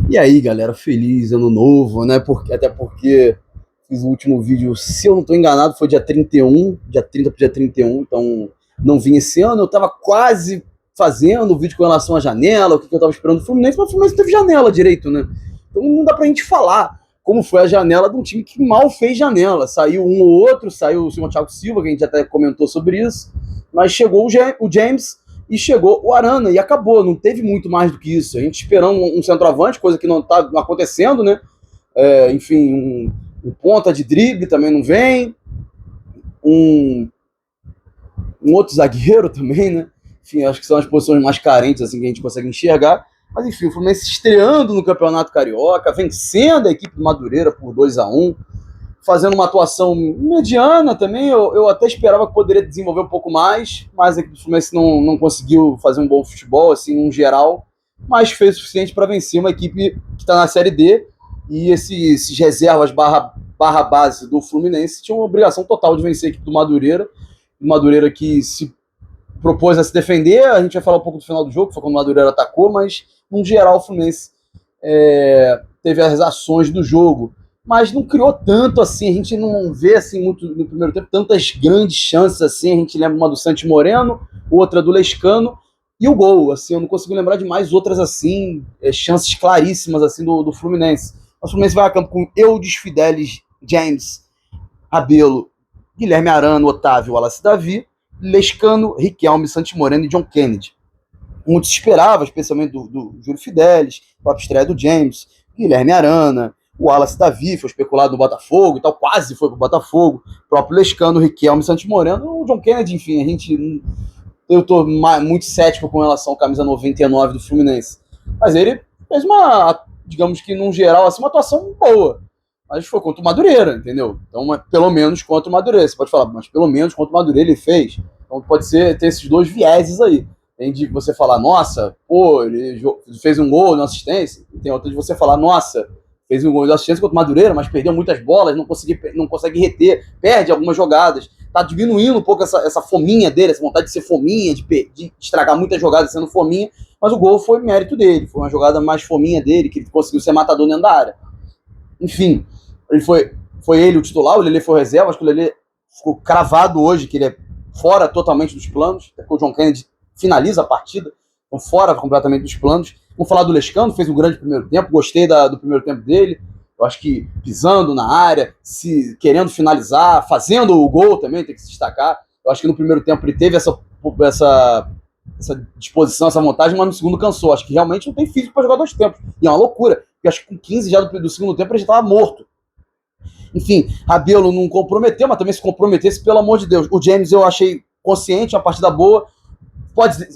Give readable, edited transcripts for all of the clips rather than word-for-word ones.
E aí, galera, feliz ano novo, né? Até porque fiz o último vídeo, se eu não estou enganado, foi dia 31, dia 30 para dia 31, então não vim esse ano. Eu estava quase fazendo o vídeo com relação à janela, o que eu estava esperando do Fluminense, mas o Fluminense teve janela direito, né? Então não dá pra gente falar como foi a janela de um time que mal fez janela. Saiu um ou outro, saiu o senhor Thiago Silva, que a gente até comentou sobre isso, mas chegou o James e chegou o Arana e acabou, não teve muito mais do que isso. A gente esperando um centroavante, coisa que não está acontecendo, né? Enfim, um ponta de drible também não vem, um, um outro zagueiro também, né? Enfim, acho que são as posições mais carentes assim que a gente consegue enxergar. Mas enfim, o Fluminense estreando no Campeonato Carioca, vencendo a equipe do Madureira por 2-1, fazendo uma atuação mediana também. Eu até esperava que poderia desenvolver um pouco mais, mas a equipe do Fluminense não conseguiu fazer um bom futebol, assim, em geral, mas fez o suficiente para vencer uma equipe que está na Série D, e esses reservas barra base do Fluminense tinham uma obrigação total de vencer a equipe do Madureira que se propôs a se defender. A gente vai falar um pouco do final do jogo, que foi quando o Madureira atacou, mas, no geral, o Fluminense teve as ações do jogo, mas não criou tanto assim. A gente não vê assim muito no primeiro tempo tantas grandes chances assim. A gente lembra uma do Santi Moreno, outra do Lescano e o gol. Assim, eu não consigo lembrar de mais outras assim, chances claríssimas assim do Fluminense. O Fluminense vai a campo com Eudes, Fidelis, James, Rabelo, Guilherme Arana, Otávio, Wallace Davi, Lescano, Riquelme, Santi Moreno e John Kennedy. Muito se esperava, especialmente do Júlio Fidelis, a própria estreia do James, Guilherme Arana, o Wallace Davi foi especulado no Botafogo e tal, quase foi pro Botafogo, o próprio Lescano, Riquelme, Santos Moreno, o John Kennedy, enfim, eu tô muito cético com relação ao camisa 99 do Fluminense, mas ele fez digamos que num geral, assim, uma atuação boa, mas foi contra o Madureira, entendeu? Então, pelo menos contra o Madureira, você pode falar, mas pelo menos contra o Madureira ele fez, então pode ter esses dois vieses aí. Tem de você falar, nossa, pô, ele fez um gol na assistência. E tem outra de você falar, nossa, fez um gol na assistência contra o Madureira, mas perdeu muitas bolas, não consegue reter, perde algumas jogadas. Tá diminuindo um pouco essa fominha dele, essa vontade de ser fominha, de estragar muitas jogadas sendo fominha. Mas o gol foi mérito dele, foi uma jogada mais fominha dele, que ele conseguiu ser matador dentro da área. Enfim, foi ele o titular, o Lelê foi o reserva. Acho que o Lelê ficou cravado hoje, que ele é fora totalmente dos planos. O John Kennedy finaliza a partida, então fora completamente dos planos. Vamos falar do Lescano, fez um grande primeiro tempo, gostei do primeiro tempo dele. Eu acho que pisando na área, querendo finalizar, fazendo o gol também, tem que se destacar. Eu acho que no primeiro tempo ele teve essa disposição, essa vontade, mas no segundo cansou. Acho que realmente não tem físico para jogar 2 tempos. E é uma loucura, porque acho que com 15 já do segundo tempo ele já estava morto. Enfim, Rabelo não comprometeu, mas também se comprometesse, pelo amor de Deus. O James eu achei consciente, uma partida boa.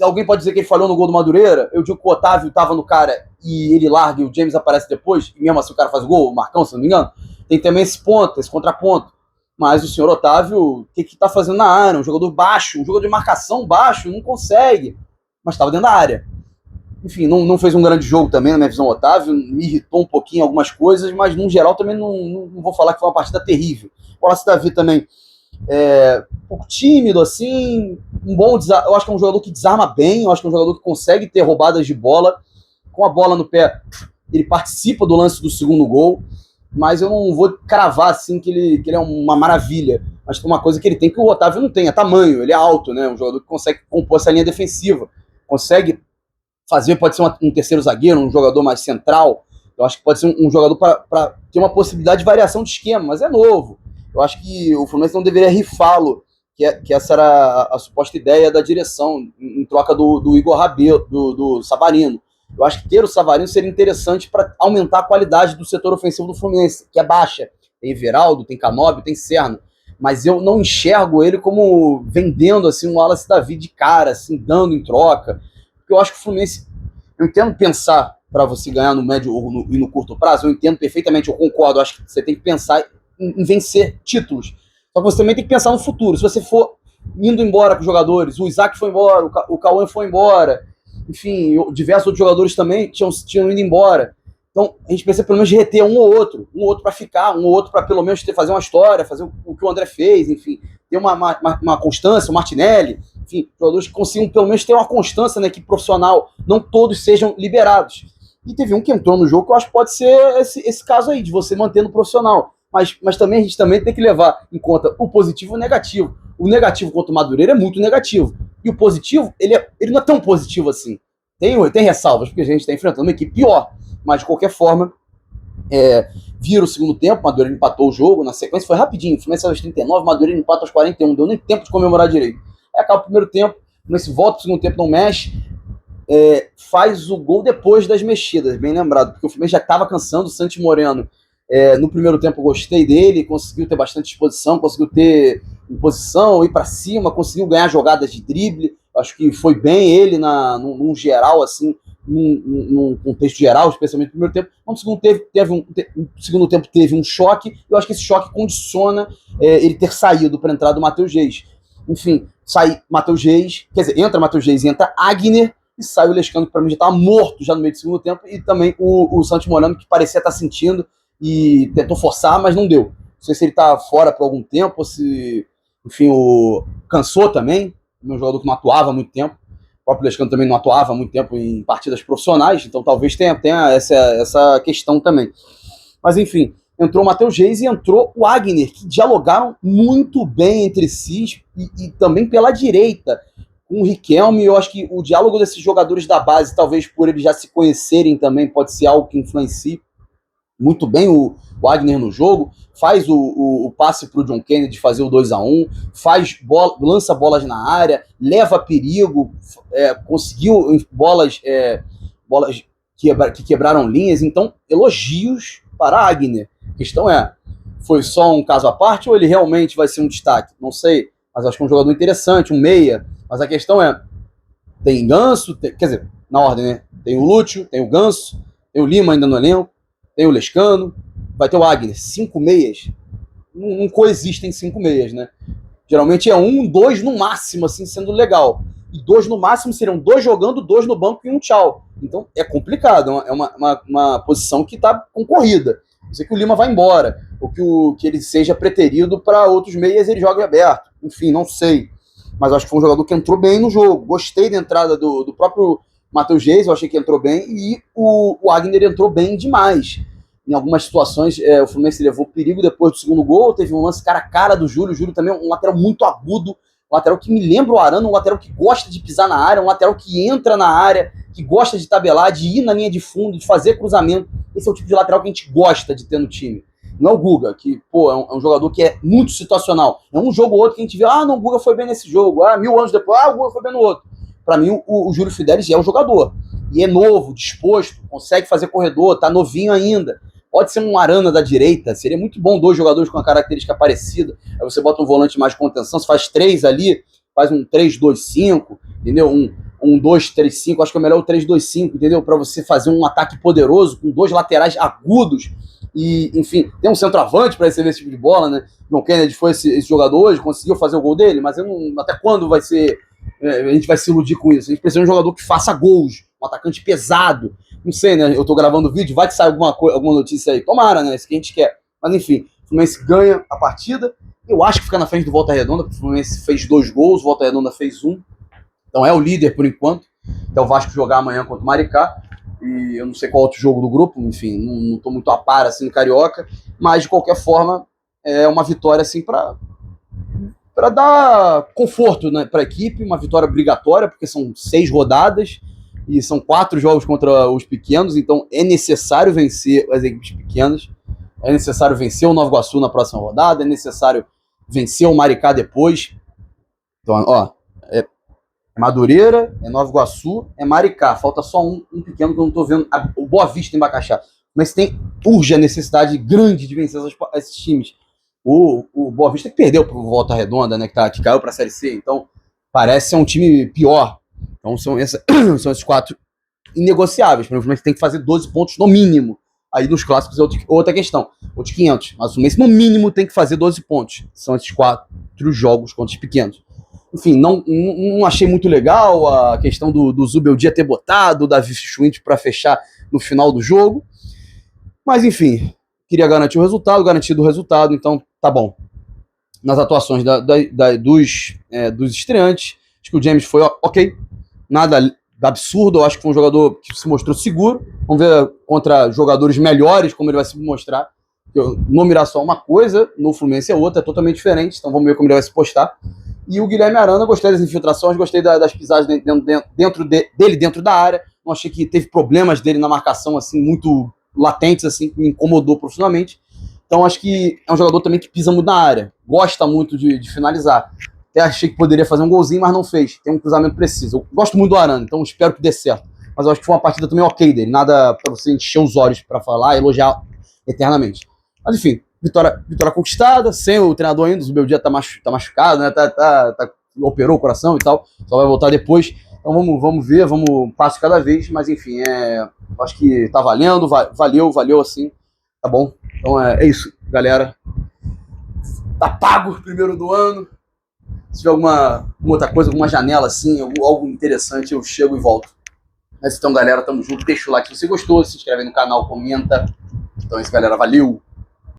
Alguém pode dizer que ele falhou no gol do Madureira? Eu digo que o Otávio estava no cara e ele larga e o James aparece depois, e mesmo assim o cara faz o gol, o Marcão, se não me engano. Tem também esse ponto, esse contraponto. Mas o senhor Otávio, o que está fazendo na área? Um jogador baixo, um jogador de marcação baixo, não consegue. Mas estava dentro da área. Enfim, não fez um grande jogo também, na minha visão, o Otávio. Me irritou um pouquinho algumas coisas, mas no geral também não vou falar que foi uma partida terrível. O Wallace Davi também um pouco tímido, assim, eu acho que é um jogador que desarma bem, eu acho que é um jogador que consegue ter roubadas de bola, com a bola no pé, ele participa do lance do segundo gol, mas eu não vou cravar, assim, que ele é uma maravilha, mas tem uma coisa que ele tem que o Otávio não tem, é tamanho, ele é alto, né, um jogador que consegue compor essa linha defensiva, consegue fazer, pode ser um terceiro zagueiro, um jogador mais central, eu acho que pode ser um jogador para ter uma possibilidade de variação de esquema, mas é novo. Eu acho que o Fluminense não deveria rifá-lo, que essa era a suposta ideia da direção, em troca do Igor Rabelo, do Savarino. Eu acho que ter o Savarino seria interessante para aumentar a qualidade do setor ofensivo do Fluminense, que é baixa. Tem Everaldo, tem Canóbio, tem Serna. Mas eu não enxergo ele como vendendo assim, um Wallace Davi de cara, assim, dando em troca. Porque eu acho que o Fluminense... Eu entendo pensar para você ganhar no médio e no curto prazo, eu entendo perfeitamente, eu concordo. Eu acho que você tem que pensar em vencer títulos. Só que você também tem que pensar no futuro. Se você for indo embora com os jogadores, o Isaac foi embora, o Cauã foi embora, enfim, diversos outros jogadores também tinham ido embora. Então, a gente precisa pelo menos de reter um ou outro para ficar, um ou outro para pelo menos fazer uma história, fazer o que o André fez, enfim, ter uma constância, o Martinelli, enfim, jogadores que consigam pelo menos ter uma constância na equipe profissional, não todos sejam liberados. E teve um que entrou no jogo que eu acho que pode ser esse caso aí, de você manter no profissional. Mas também a gente também tem que levar em conta o positivo e o negativo. O negativo contra o Madureira é muito negativo. E o positivo, ele não é tão positivo assim. Tem ressalvas, porque a gente está enfrentando uma equipe pior. Mas, de qualquer forma, vira o segundo tempo, Madureira empatou o jogo, na sequência foi rapidinho, o Fluminense aos 39, Madureira empata aos 41, não deu nem tempo de comemorar direito. Aí acaba o primeiro tempo, o Fluminense volta pro segundo tempo, não mexe, faz o gol depois das mexidas, bem lembrado, porque o Fluminense já estava cansando, o Santi Moreno, no primeiro tempo eu gostei dele, conseguiu ter bastante disposição, conseguiu ter posição, ir para cima, conseguiu ganhar jogadas de drible, acho que foi bem ele num geral, assim, num contexto geral, especialmente no primeiro tempo. No segundo tempo teve um choque, eu acho que esse choque condiciona ele ter saído para a entrada do Matheus Reis. Enfim, sai Matheus Reis, quer dizer, entra Matheus Reis, entra Agner, e sai o Lescano, que para mim já estava morto já no meio do segundo tempo, e também o Santos Morano, que parecia estar sentindo, e tentou forçar, mas não deu. Não sei se ele está fora por algum tempo, ou se, enfim, cansou também, um jogador que não atuava há muito tempo. O próprio Lescano também não atuava há muito tempo em partidas profissionais, então talvez tenha essa questão também. Mas enfim, entrou o Matheus Reis e entrou o Agner, que dialogaram muito bem entre si e também pela direita com o Riquelme. Eu acho que o diálogo desses jogadores da base, talvez por eles já se conhecerem também, pode ser algo que influencie muito bem o Agner no jogo, faz o passe para o John Kennedy fazer o 2-1, lança bolas na área, leva perigo, conseguiu bolas que quebraram linhas. Então, elogios para Agner. A questão foi só um caso à parte ou ele realmente vai ser um destaque? Não sei, mas acho que é um jogador interessante, um meia. Mas a questão tem Ganso, quer dizer, na ordem, né? Tem o Lúcio, tem o Ganso, tem o Lima ainda no elenco, tem o Lescano, vai ter o Agner. 5 meias não coexistem 5 meias, né? Geralmente é 1, 2 no máximo, assim, sendo legal. E 2 no máximo seriam 2 jogando, 2 no banco e um tchau. Então é complicado, é uma posição que está concorrida. Eu sei que o Lima vai embora, ou que ele seja preterido para outros meias ele joga aberto. Enfim, não sei. Mas acho que foi um jogador que entrou bem no jogo. Gostei da entrada do próprio Matheus Reis, eu achei que entrou bem, e o Agner entrou bem demais. Em algumas situações, o Fluminense levou perigo depois do segundo gol, teve um lance cara a cara do Júlio. O Júlio também é um lateral muito agudo, um lateral que me lembra o Arana, um lateral que gosta de pisar na área, um lateral que entra na área, que gosta de tabelar, de ir na linha de fundo, de fazer cruzamento. Esse é o tipo de lateral que a gente gosta de ter no time. Não é o Guga, que é um jogador que é muito situacional. É um jogo ou outro que a gente vê, não, o Guga foi bem nesse jogo, 1000 anos depois, o Guga foi bem no outro. Para mim, o Júlio Fidelis é o jogador. E é novo, disposto, consegue fazer corredor, tá novinho ainda. Pode ser um Arana da direita, seria muito bom 2 jogadores com uma característica parecida. Aí você bota um volante mais de contenção, você faz 3 ali, faz um 3-2-5, entendeu? Um 2-3-5, acho que é melhor o 3-2-5, entendeu? Para você fazer um ataque poderoso, com 2 laterais agudos. E, enfim, tem um centroavante para receber esse tipo de bola, né? John Kennedy foi esse jogador hoje, conseguiu fazer o gol dele, mas até quando vai ser... a gente vai se iludir com isso? A gente precisa de um jogador que faça gols, um atacante pesado. Não sei, né? Eu tô gravando o vídeo, vai que sai alguma notícia aí. Tomara, né? Isso que a gente quer. Mas enfim, o Fluminense ganha a partida. Eu acho que fica na frente do Volta Redonda, porque o Fluminense fez 2 gols, o Volta Redonda fez 1. Então é o líder por enquanto. Até o Vasco jogar amanhã contra o Maricá. E eu não sei qual outro jogo do grupo, enfim, não tô muito a par assim no Carioca. Mas de qualquer forma, é uma vitória assim para dar conforto, né, para a equipe, uma vitória obrigatória, porque são 6 rodadas. E são 4 jogos contra os pequenos, então é necessário vencer as equipes pequenas, é necessário vencer o Nova Iguaçu na próxima rodada, é necessário vencer o Maricá depois. Então, é Madureira, é Nova Iguaçu, é Maricá. Falta só um pequeno que eu não estou vendo, o Boa Vista em Bacaxá. Mas urge a necessidade grande de vencer esses times. O Boa Vista que perdeu para o Volta Redonda, né, que caiu para a Série C, então parece ser um time pior. Então são esses 4 inegociáveis. Para o Fluminense tem que fazer 12 pontos no mínimo. Aí nos clássicos é outra questão. Outros 500. Mas o Fluminense no mínimo tem que fazer 12 pontos. São esses 4 jogos contra os pequenos. Enfim, não achei muito legal a questão do Zubeldia ter botado o Davi Schwindt para fechar no final do jogo. Mas enfim, queria garantir o resultado, garantido o resultado, então tá bom. Nas atuações dos estreantes, acho que o James foi ok. Nada absurdo. Eu acho que foi um jogador que se mostrou seguro. Vamos ver contra jogadores melhores como ele vai se mostrar. No Mirassol é uma coisa, no Fluminense é outra, é totalmente diferente. Então vamos ver como ele vai se postar. E o Guilherme Arana, gostei das infiltrações, gostei das pisadas dele dentro da área. Não achei que teve problemas dele na marcação assim muito latentes, assim, que me incomodou profundamente. Então acho que é um jogador também que pisa muito na área, gosta muito de finalizar. Até achei que poderia fazer um golzinho, mas não fez. Tem um cruzamento preciso. Eu gosto muito do Arana, então espero que dê certo. Mas eu acho que foi uma partida também ok dele. Nada para você encher os olhos para falar, elogiar eternamente. Mas enfim, vitória conquistada, sem o treinador ainda. O Beldia tá machucado, né? Operou o coração e tal. Só vai voltar depois. Então vamos ver, vamos passo cada vez. Mas enfim, acho que tá valendo, valeu assim. Tá bom? Então é isso, galera. Tá pago o primeiro do ano. Se tiver alguma outra coisa, alguma janela assim, algo interessante, eu chego e volto. Mas então, galera, tamo junto. Deixa o like se você gostou, se inscreve no canal, comenta. Então é isso, galera. Valeu!